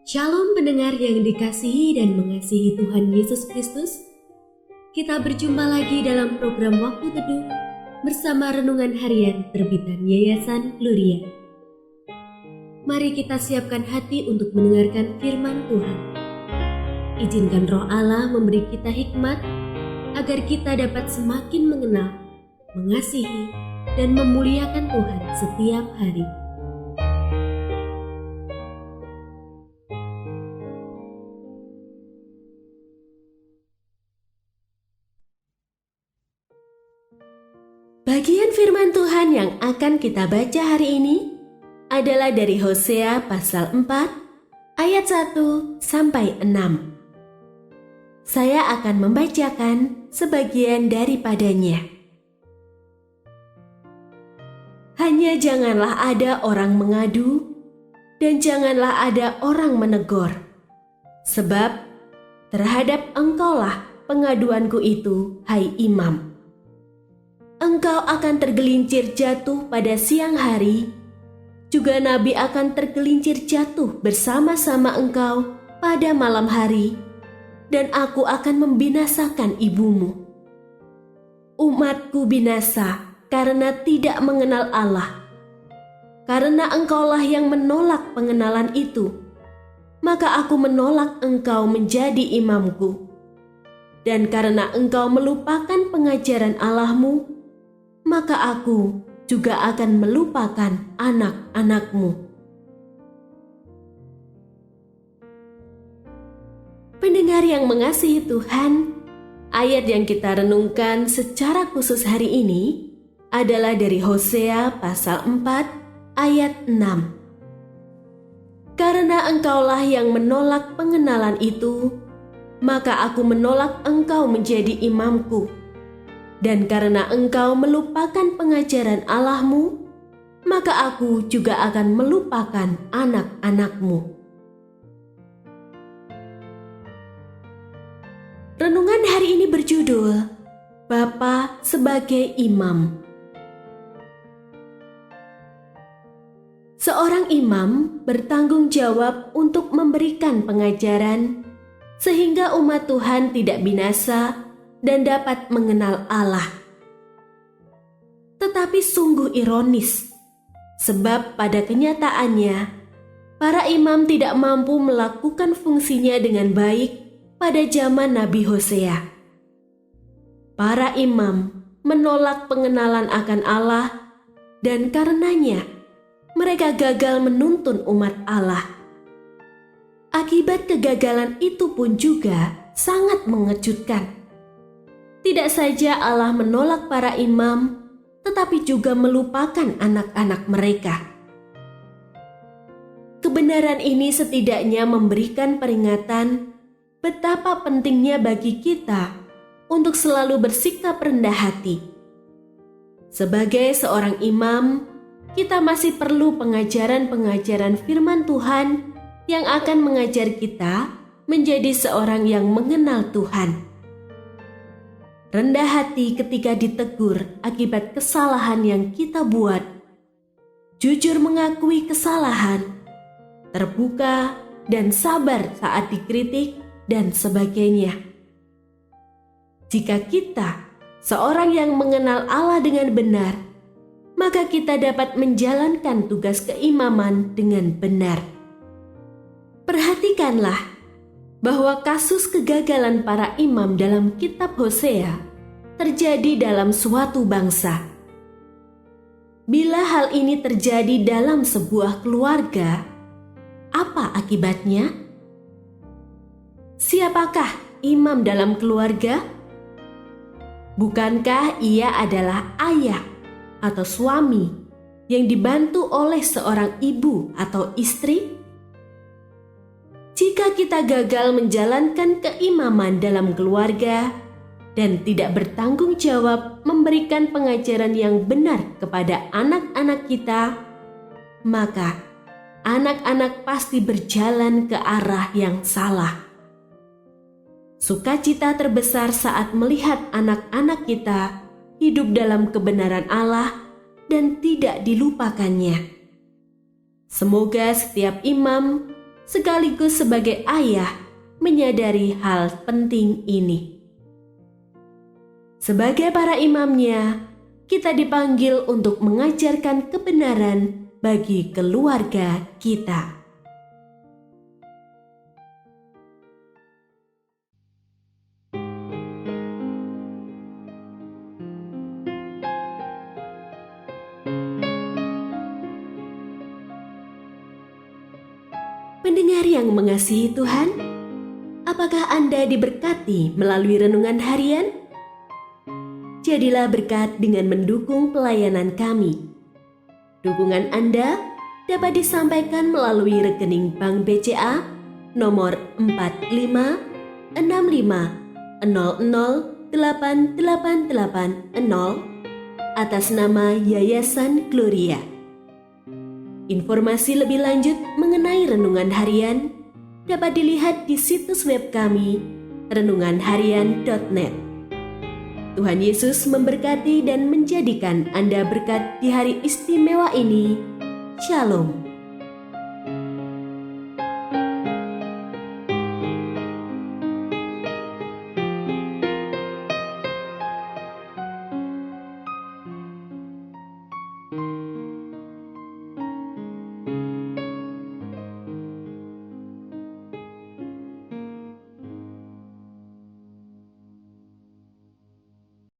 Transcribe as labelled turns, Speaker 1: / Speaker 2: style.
Speaker 1: Shalom pendengar yang dikasihi dan mengasihi Tuhan Yesus Kristus. Kita berjumpa lagi dalam program Waktu Teduh bersama Renungan Harian terbitan Yayasan Gloria. Mari kita siapkan hati untuk mendengarkan firman Tuhan. Izinkan Roh Allah memberi kita hikmat agar kita dapat semakin mengenal, mengasihi, dan memuliakan Tuhan setiap hari. Bagian firman Tuhan yang akan kita baca hari ini adalah dari Hosea pasal 4 ayat 1 sampai 6. Saya akan membacakan sebagian daripadanya. Hanya janganlah ada orang mengadu dan janganlah ada orang menegur, sebab terhadap engkaulah pengaduanku itu, hai imam. Engkau akan tergelincir jatuh pada siang hari, juga nabi akan tergelincir jatuh bersama-sama engkau pada malam hari, dan aku akan membinasakan ibumu. Umatku binasa karena tidak mengenal Allah. Karena engkaulah yang menolak pengenalan itu, maka aku menolak engkau menjadi imamku. Dan karena engkau melupakan pengajaran Allahmu, maka aku juga akan melupakan anak-anakmu. Pendengar yang mengasihi Tuhan, ayat yang kita renungkan secara khusus hari ini adalah dari Hosea pasal 4 ayat 6. Karena engkaulah yang menolak pengenalan itu, maka aku menolak engkau menjadi imamku. Dan karena engkau melupakan pengajaran Allahmu, maka aku juga akan melupakan anak-anakmu. Renungan hari ini berjudul Bapa sebagai Imam. Seorang imam bertanggung jawab untuk memberikan pengajaran sehingga umat Tuhan tidak binasa dan dapat mengenal Allah. Tetapi sungguh ironis, sebab pada kenyataannya, para imam tidak mampu melakukan fungsinya dengan baik pada zaman Nabi Hosea. Para imam menolak pengenalan akan Allah, dan karenanya mereka gagal menuntun umat Allah. Akibat kegagalan itu pun juga sangat mengejutkan. Tidak saja Allah menolak para imam, tetapi juga melupakan anak-anak mereka. Kebenaran ini setidaknya memberikan peringatan betapa pentingnya bagi kita untuk selalu bersikap rendah hati. Sebagai seorang imam, kita masih perlu pengajaran-pengajaran firman Tuhan yang akan mengajar kita menjadi seorang yang mengenal Tuhan. Rendah hati ketika ditegur akibat kesalahan yang kita buat, jujur mengakui kesalahan, terbuka dan sabar saat dikritik, dan sebagainya. Jika kita seorang yang mengenal Allah dengan benar, maka kita dapat menjalankan tugas keimaman dengan benar. Perhatikanlah bahwa kasus kegagalan para imam dalam kitab Hosea terjadi dalam suatu bangsa. Bila hal ini terjadi dalam sebuah keluarga, apa akibatnya? Siapakah imam dalam keluarga? Bukankah ia adalah ayah atau suami yang dibantu oleh seorang ibu atau istri? Jika kita gagal menjalankan keimaman dalam keluarga dan tidak bertanggung jawab memberikan pengajaran yang benar kepada anak-anak kita, maka anak-anak pasti berjalan ke arah yang salah. Sukacita terbesar saat melihat anak-anak kita hidup dalam kebenaran Allah dan tidak dilupakannya. Semoga setiap imam
Speaker 2: sekaligus sebagai ayah menyadari hal penting ini. Sebagai para imamnya, kita dipanggil untuk mengajarkan kebenaran bagi keluarga kita. Pendengar yang mengasihi Tuhan, apakah Anda diberkati melalui renungan harian? Jadilah berkat dengan mendukung pelayanan kami. Dukungan Anda dapat disampaikan melalui rekening Bank BCA nomor 456500088880 atas nama Yayasan Gloria. Informasi lebih lanjut mengenai renungan harian dapat dilihat di situs web kami renunganharian.net. Tuhan Yesus memberkati dan menjadikan Anda berkat di hari istimewa ini. Shalom.